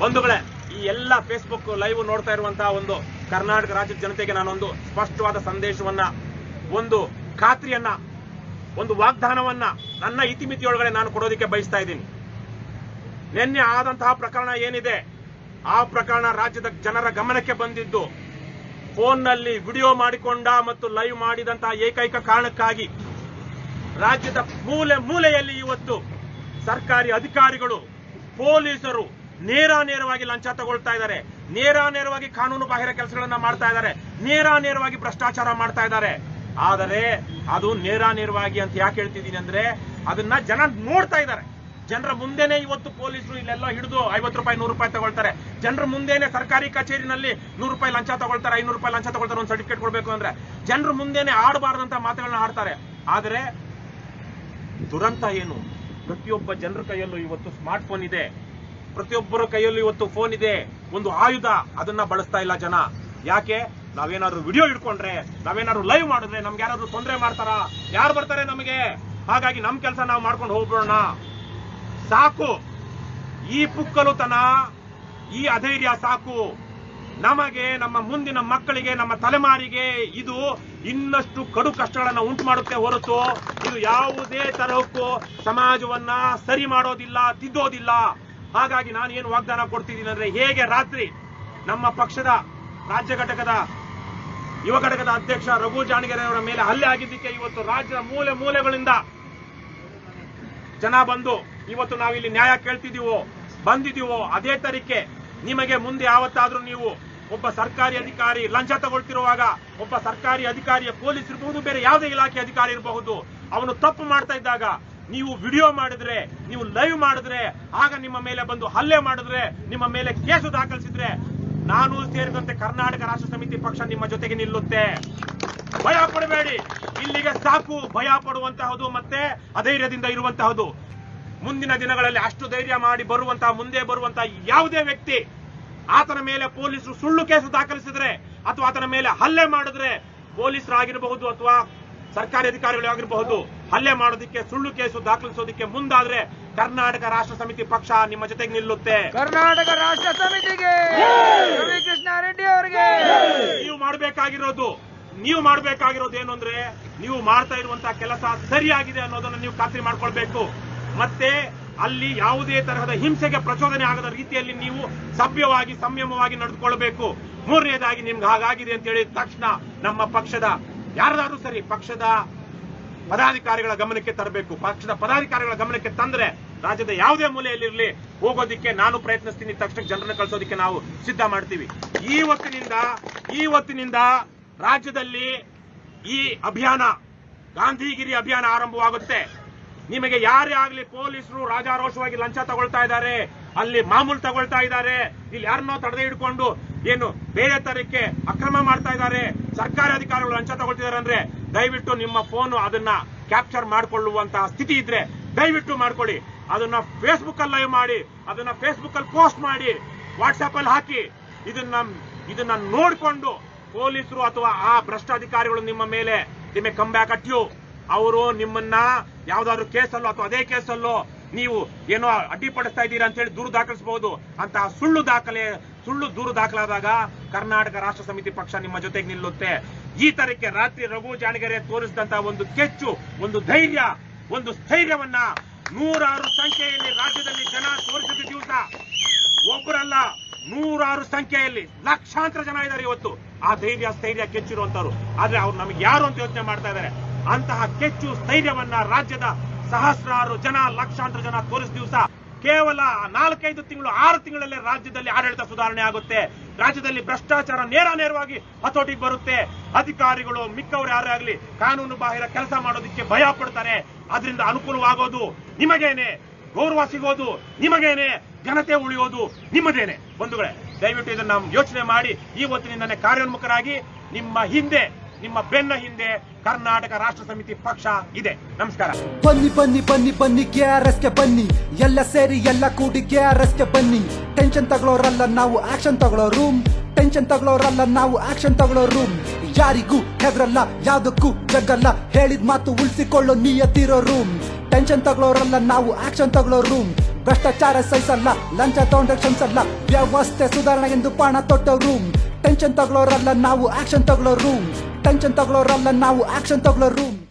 ಬಂಧುಗಳೇ, ಈ ಎಲ್ಲ ಫೇಸ್ಬುಕ್ ಲೈವ್ ನೋಡ್ತಾ ಇರುವಂತಹ ಒಂದು ಕರ್ನಾಟಕ ರಾಜ್ಯದ ಜನತೆಗೆ ನಾನೊಂದು ಸ್ಪಷ್ಟವಾದ ಸಂದೇಶವನ್ನ, ಒಂದು ಖಾತ್ರಿಯನ್ನ, ಒಂದು ವಾಗ್ದಾನವನ್ನ ನನ್ನ ಇತಿಮಿತಿಯೊಳಗಡೆ ನಾನು ಕೊಡೋದಕ್ಕೆ ಬಯಸ್ತಾ ಇದ್ದೀನಿ. ನಿನ್ನೆ ಆದಂತಹ ಪ್ರಕರಣ ಏನಿದೆ, ಆ ಪ್ರಕರಣ ರಾಜ್ಯದ ಜನರ ಗಮನಕ್ಕೆ ಬಂದಿದ್ದು ಫೋನ್ನಲ್ಲಿ ವಿಡಿಯೋ ಮಾಡಿಕೊಂಡ ಮತ್ತು ಲೈವ್ ಮಾಡಿದಂತಹ ಏಕೈಕ ಕಾರಣಕ್ಕಾಗಿ ರಾಜ್ಯದ ಮೂಲೆ ಮೂಲೆಯಲ್ಲಿ ಇವತ್ತು ಸರ್ಕಾರಿ ಅಧಿಕಾರಿಗಳು, ಪೊಲೀಸರು ನೇರವಾಗಿ ಲಂಚ ತಗೊಳ್ತಾ ಇದ್ದಾರೆ, ನೇರವಾಗಿ ಕಾನೂನು ಬಾಹಿರ ಕೆಲಸಗಳನ್ನ ಮಾಡ್ತಾ ಇದ್ದಾರೆ, ನೇರವಾಗಿ ಭ್ರಷ್ಟಾಚಾರ ಮಾಡ್ತಾ ಇದ್ದಾರೆ. ಆದರೆ ಅದು ನೇರವಾಗಿ ಅಂತ ಯಾಕೆ ಹೇಳ್ತಿದ್ದೀನಿ ಅಂದ್ರೆ, ಅದನ್ನ ಜನ ನೋಡ್ತಾ ಇದ್ದಾರೆ. ಜನರ ಮುಂದೆನೆ ಇವತ್ತು ಪೊಲೀಸರು ಇಲ್ಲೆಲ್ಲ ಹಿಡಿದು 50 ರೂಪಾಯಿ 100 ರೂಪಾಯಿ ತಗೊಳ್ತಾರೆ. ಜನರ ಮುಂದೆನೆ ಸರ್ಕಾರಿ ಕಚೇರಿನಲ್ಲಿ 100 ರೂಪಾಯಿ ಲಂಚ ತಗೊಳ್ತಾರೆ, 500 ರೂಪಾಯಿ ಲಂಚ ತಗೊಳ್ತಾರೆ ಒಂದು ಸರ್ಟಿಫಿಕೇಟ್ ಕೊಡಬೇಕು ಅಂದ್ರೆ. ಜನರ ಮುಂದೆನೆ ಆಡಬಾರದಂತ ಮಾತುಗಳನ್ನ ಆಡ್ತಾರೆ. ಆದರೆ ದುರಂತ ಏನು, ಪ್ರತಿಯೊಬ್ಬ ಜನರ ಕೈಯಲ್ಲೂ ಇವತ್ತು ಸ್ಮಾರ್ಟ್ ಫೋನ್ ಇದೆ, ಪ್ರತಿಯೊಬ್ಬರ ಕೈಯಲ್ಲೂ ಇವತ್ತು ಫೋನ್ ಇದೆ, ಒಂದು ಆಯುಧ. ಅದನ್ನ ಬಳಸ್ತಾ ಇಲ್ಲ ಜನ. ಯಾಕೆ? ನಾವೇನಾದ್ರೂ ವಿಡಿಯೋ ಇಟ್ಕೊಂಡ್ರೆ, ನಾವೇನಾದ್ರು ಲೈವ್ ಮಾಡಿದ್ರೆ ನಮ್ಗೆ ಯಾರಾದ್ರೂ ತೊಂದರೆ ಮಾಡ್ತಾರಾ? ಯಾರು ಬರ್ತಾರೆ ನಮಗೆ? ಹಾಗಾಗಿ ನಮ್ ಕೆಲಸ ನಾವು ಮಾಡ್ಕೊಂಡು ಹೋಗ್ಬಿಡೋಣ. ಸಾಕು ಈ ಪುಕ್ಕಲುತನ, ಈ ಅಧೈರ್ಯ ಸಾಕು. ನಮಗೆ, ನಮ್ಮ ಮುಂದಿನ ಮಕ್ಕಳಿಗೆ, ನಮ್ಮ ತಲೆಮಾರಿಗೆ ಇದು ಇನ್ನಷ್ಟು ಕಡು ಕಷ್ಟಗಳನ್ನ ಉಂಟು ಮಾಡುತ್ತೆ ಹೊರತು ಇದು ಯಾವುದೇ ತರಹಕ್ಕೂ ಸಮಾಜವನ್ನ ಸರಿ ಮಾಡೋದಿಲ್ಲ, ತಿದ್ದೋದಿಲ್ಲ. ಹಾಗಾಗಿ ನಾನು ಏನು ವಾಗ್ದಾನ ಕೊಡ್ತಿದ್ದೀನಿ ಅಂದ್ರೆ, ಹೇಗೆ ರಾತ್ರಿ ನಮ್ಮ ಪಕ್ಷದ ರಾಜ್ಯ ಘಟಕದ ಯುವ ಘಟಕದ ಅಧ್ಯಕ್ಷ ರಘು ಜಾಣಗೆರೆ ಅವರ ಮೇಲೆ ಹಲ್ಲೆ ಆಗಿದ್ದಕ್ಕೆ ಇವತ್ತು ರಾಜ್ಯದ ಮೂಲೆ ಮೂಲೆಗಳಿಂದ ಜನ ಬಂದು ಇವತ್ತು ನಾವಿಲ್ಲಿ ನ್ಯಾಯ ಕೇಳ್ತಿದೀವೋ, ಬಂದಿದೀವೋ, ಅದೇ ತರೀಕೆ ನಿಮಗೆ ಮುಂದೆ ಯಾವತ್ತಾದ್ರೂ ನೀವು ಒಬ್ಬ ಸರ್ಕಾರಿ ಅಧಿಕಾರಿ ಲಂಚ ತಗೊಳ್ತಿರುವಾಗ, ಒಬ್ಬ ಸರ್ಕಾರಿ ಅಧಿಕಾರಿಯ ಪೊಲೀಸ್ ಇರಬಹುದು, ಬೇರೆ ಯಾವುದೇ ಇಲಾಖೆ ಅಧಿಕಾರಿ ಇರಬಹುದು, ಅವನು ತಪ್ಪು ಮಾಡ್ತಾ ಇದ್ದಾಗ ನೀವು ವಿಡಿಯೋ ಮಾಡಿದ್ರೆ, ನೀವು ಲೈವ್ ಮಾಡಿದ್ರೆ, ಆಗ ನಿಮ್ಮ ಮೇಲೆ ಬಂದು ಹಲ್ಲೆ ಮಾಡಿದ್ರೆ, ನಿಮ್ಮ ಮೇಲೆ ಕೇಸು ದಾಖಲಿಸಿದ್ರೆ, ನಾನು ಸೇರಿದಂತೆ ಕರ್ನಾಟಕ ರಾಷ್ಟ್ರ ಸಮಿತಿ ಪಕ್ಷ ನಿಮ್ಮ ಜೊತೆಗೆ ನಿಲ್ಲುತ್ತೆ. ಭಯ ಪಡಬೇಡಿ. ಇಲ್ಲಿಗೆ ಸಾಕು ಭಯ ಪಡುವಂತಹದ್ದು ಮತ್ತೆ ಅಧೈರ್ಯದಿಂದ ಇರುವಂತಹದ್ದು. ಮುಂದಿನ ದಿನಗಳಲ್ಲಿ ಅಷ್ಟು ಧೈರ್ಯ ಮಾಡಿ ಬರುವಂತಹ, ಮುಂದೆ ಬರುವಂತಹ ಯಾವುದೇ ವ್ಯಕ್ತಿ ಆತನ ಮೇಲೆ ಪೊಲೀಸರು ಸುಳ್ಳು ಕೇಸು ದಾಖಲಿಸಿದ್ರೆ ಅಥವಾ ಆತನ ಮೇಲೆ ಹಲ್ಲೆ ಮಾಡಿದ್ರೆ, ಪೊಲೀಸರಾಗಿರಬಹುದು ಅಥವಾ ಸರ್ಕಾರಿ ಅಧಿಕಾರಿಗಳಾಗಿರಬಹುದು, ಹಲ್ಲೆ ಮಾಡೋದಕ್ಕೆ, ಸುಳ್ಳು ಕೇಸು ದಾಖಲಿಸೋದಕ್ಕೆ ಮುಂದಾದ್ರೆ ಕರ್ನಾಟಕ ರಾಷ್ಟ್ರ ಸಮಿತಿ ಪಕ್ಷ ನಿಮ್ಮ ಜೊತೆಗೆ ನಿಲ್ಲುತ್ತೆ. ಕರ್ನಾಟಕ ರಾಷ್ಟ್ರ ಸಮಿತಿಗೆ, ರವಿಕೃಷ್ಣ ರೆಡ್ಡಿ ಅವರಿಗೆ ನೀವು ಮಾಡಬೇಕಾಗಿರೋದು ಏನು ಅಂದ್ರೆ, ನೀವು ಮಾಡ್ತಾ ಇರುವಂತಹ ಕೆಲಸ ಸರಿಯಾಗಿದೆ ಅನ್ನೋದನ್ನ ನೀವು ಖಾತ್ರಿ ಮಾಡ್ಕೊಳ್ಬೇಕು. ಮತ್ತೆ ಅಲ್ಲಿ ಯಾವುದೇ ತರಹದ ಹಿಂಸೆಗೆ ಪ್ರಚೋದನೆ ಆಗದ ರೀತಿಯಲ್ಲಿ ನೀವು ಸಭ್ಯವಾಗಿ, ಸಂಯಮವಾಗಿ ನಡೆದುಕೊಳ್ಳಬೇಕು. ಮೂರನೇದಾಗಿ ನಿಮ್ಗೆ ಹಾಗಾಗಿದೆ ಅಂತ ಹೇಳಿದ ತಕ್ಷಣ ನಮ್ಮ ಪಕ್ಷದ ಯಾರಾದ್ರೂ ಸರಿ, ಪಕ್ಷದ ಪದಾಧಿಕಾರಿಗಳ ಗಮನಕ್ಕೆ ತರಬೇಕು. ಪಕ್ಷದ ಪದಾಧಿಕಾರಿಗಳ ಗಮನಕ್ಕೆ ತಂದ್ರೆ ರಾಜ್ಯದ ಯಾವುದೇ ಮೂಲೆಯಲ್ಲಿರಲಿ ಹೋಗೋದಿಕ್ಕೆ ನಾನು ಪ್ರಯತ್ನಿಸ್ತೀನಿ. ತಕ್ಷಣ ಜನರನ್ನು ಕಳಿಸೋದಕ್ಕೆ ನಾವು ಸಿದ್ಧ ಮಾಡ್ತೀವಿ. ಇವತ್ತಿನಿಂದ ರಾಜ್ಯದಲ್ಲಿ ಈ ಅಭಿಯಾನ, ಗಾಂಧಿಗಿರಿ ಅಭಿಯಾನ ಆರಂಭವಾಗುತ್ತೆ. ನಿಮಗೆ ಯಾರೇ ಆಗ್ಲಿ ಪೊಲೀಸರು ರಾಜಾರೋಷವಾಗಿ ಲಂಚ ತಗೊಳ್ತಾ ಇದ್ದಾರೆ, ಅಲ್ಲಿ ಮಾಮೂಲು ತಗೊಳ್ತಾ ಇದ್ದಾರೆ, ಇಲ್ಲಿ ಯಾರನ್ನೋ ತಡೆದೇ ಹಿಡ್ಕೊಂಡು ಏನು ಬೇರೆ ತರಕ್ಕೆ ಅಕ್ರಮ ಮಾಡ್ತಾ ಇದ್ದಾರೆ, ಸರ್ಕಾರಿ ಅಧಿಕಾರಿಗಳು ಲಂಚ ತಗೊಳ್ತಿದ್ದಾರೆ ಅಂದ್ರೆ ದಯವಿಟ್ಟು ನಿಮ್ಮ ಫೋನ್ ಅದನ್ನ ಕ್ಯಾಪ್ಚರ್ ಮಾಡಿಕೊಳ್ಳುವಂತಹ ಸ್ಥಿತಿ ಇದ್ರೆ ದಯವಿಟ್ಟು ಮಾಡ್ಕೊಳ್ಳಿ. ಅದನ್ನ ಫೇಸ್ಬುಕ್ ಅಲ್ಲಿ ಲೈವ್ ಮಾಡಿ, ಅದನ್ನ ಫೇಸ್ಬುಕ್ ಅಲ್ಲಿ ಪೋಸ್ಟ್ ಮಾಡಿ, ವಾಟ್ಸ್ಆಪ್ ಅಲ್ಲಿ ಹಾಕಿ. ಇದನ್ನ ನೋಡಿಕೊಂಡು ಪೊಲೀಸರು ಅಥವಾ ಆ ಭ್ರಷ್ಟಾಧಿಕಾರಿಗಳು ನಿಮ್ಮ ಮೇಲೆ ಕಮ್ ಬ್ಯಾಕ್ ಅಟ್ ಯು. ಅವರು ನಿಮ್ಮನ್ನ ಯಾವ್ದಾದ್ರು ಕೇಸಲ್ಲೋ ಅಥವಾ ಅದೇ ಕೇಸಲ್ಲೋ ನೀವು ಏನೋ ಅಡ್ಡಿಪಡಿಸ್ತಾ ಇದ್ದೀರಾ ಅಂತ ಹೇಳಿ ದೂರು ದಾಖಲಿಸಬಹುದು. ಅಂತಹ ಸುಳ್ಳು ದೂರು ದಾಖಲಾದಾಗ ಕರ್ನಾಟಕ ರಾಷ್ಟ್ರ ಸಮಿತಿ ಪಕ್ಷ ನಿಮ್ಮ ಜೊತೆಗೆ ನಿಲ್ಲುತ್ತೆ. ಈ ತರಕ್ಕೆ ರಾತ್ರಿ ರಘು ಜಾಣಗೆರೆ ತೋರಿಸಿದಂತಹ ಒಂದು ಕೆಚ್ಚು, ಒಂದು ಧೈರ್ಯ, ಒಂದು ಸ್ಥೈರ್ಯವನ್ನ ನೂರಾರು ಸಂಖ್ಯೆಯಲ್ಲಿ ರಾಜ್ಯದಲ್ಲಿ ಜನ ತೋರಿಸಿದ ದಿವಸ ಒಬ್ಬರಲ್ಲ, ನೂರಾರು ಸಂಖ್ಯೆಯಲ್ಲಿ ಲಕ್ಷಾಂತರ ಜನ ಇದ್ದಾರೆ ಇವತ್ತು ಆ ಧೈರ್ಯ, ಸ್ಥೈರ್ಯ, ಕೆಚ್ಚಿರುವಂತವ್ರು. ಆದ್ರೆ ಅವ್ರು ನಮಗೆ ಯಾರು ಅಂತ ಯೋಚನೆ ಮಾಡ್ತಾ ಇದ್ದಾರೆ. ಅಂತಹ ಕೆಚ್ಚು, ಸ್ಥೈರ್ಯವನ್ನ ರಾಜ್ಯದ ಸಹಸ್ರಾರು ಜನ, ಲಕ್ಷಾಂತರ ಜನ ತೋರಿಸಿದ ದಿವಸ ಕೇವಲ 4-5 ತಿಂಗಳು, 6 ತಿಂಗಳಲ್ಲೇ ರಾಜ್ಯದಲ್ಲಿ ಆಡಳಿತ ಸುಧಾರಣೆ ಆಗುತ್ತೆ. ರಾಜ್ಯದಲ್ಲಿ ಭ್ರಷ್ಟಾಚಾರ ನೇರವಾಗಿ ಹತೋಟಿಗೆ ಬರುತ್ತೆ. ಅಧಿಕಾರಿಗಳು ಮಿಕ್ಕವರು ಯಾರೇ ಆಗಲಿ ಕಾನೂನು ಬಾಹಿರ ಕೆಲಸ ಮಾಡೋದಕ್ಕೆ ಭಯ ಪಡ್ತಾರೆ. ಅದರಿಂದ ಅನುಕೂಲವಾಗೋದು ನಿಮಗೇನೆ, ಗೌರವ ಸಿಗೋದು ನಿಮಗೇನೆ, ಜನತೆ ಉಳಿಯೋದು ನಿಮ್ಮದೇನೆ. ಬಂಧುಗಳೇ, ದಯವಿಟ್ಟು ಇದನ್ನ ಯೋಚನೆ ಮಾಡಿ ಇವತ್ತಿನಿಂದನೇ ಕಾರ್ಯೋನ್ಮುಖರಾಗಿ ನಿಮ್ಮ ಬೆನ್ನ ಹಿಂದೆ ಕರ್ನಾಟಕ ರಾಷ್ಟ್ರ ಸಮಿತಿ ಪಕ್ಷ ಇದೆ. ನಮಸ್ಕಾರ. ಬನ್ನಿ KRSಗೆ ಬನ್ನಿ, ಎಲ್ಲ ಸೇರಿ ಎಲ್ಲ ಕೂಡಿ KRSಗೆ ಬನ್ನಿ. ಟೆನ್ಷನ್ ತಗೊಳ್ಳೋರಲ್ಲ ನಾವು ಆಕ್ಷನ್ ತಗೊಳ್ಳೋ ರೂಮ್, ಟೆನ್ಷನ್ ತಗೊಳ್ಳೋರಲ್ಲ ನಾವು ಆಕ್ಷನ್ ತಗೊಳ್ಳೋ ರೂಮ್. ಯಾರಿಗೂ ಹೆದರಲ್ಲ, ಯಾವ್ದಕ್ಕೂ ಜಗ್ಗಲ್ಲ, ಹೇಳಿದ ಮಾತು ಉಳಿಸಿಕೊಳ್ಳೋ ನಿಯತ್ತಿರೋ ರೂಮ್. ಟೆನ್ಷನ್ ತಗೊಳ್ಳೋರಲ್ಲ ನಾವು ಆಕ್ಷನ್ ತಗೊಳ್ಳೋ ರೂಮ್. ಭ್ರಷ್ಟಾಚಾರ ಸಹಿಸಲ್ಲ, ಲಂಚ ತಗೊಂಡ್ರೆ ಕ್ಷಮಿಸಲ್ಲ, ವ್ಯವಸ್ಥೆ ಸುಧಾರಣೆಗೆಂದು ಪ್ರಾಣ ತೊಟ್ಟವ್ ರೂಮ್. ಟೆನ್ಷನ್ ತಗೊಳ್ಳೋರಲ್ಲ ನಾವು ಆಕ್ಷನ್ ತಗೊಳ್ಳೋ ರೂಮ್. ಟೆನ್ಷನ್ ತಗೊಳ್ಳೋರಲ್ಲ ನಾವು ಆಕ್ಷನ್ ತಗೊಳ್ಳೋ ರೂಮ್.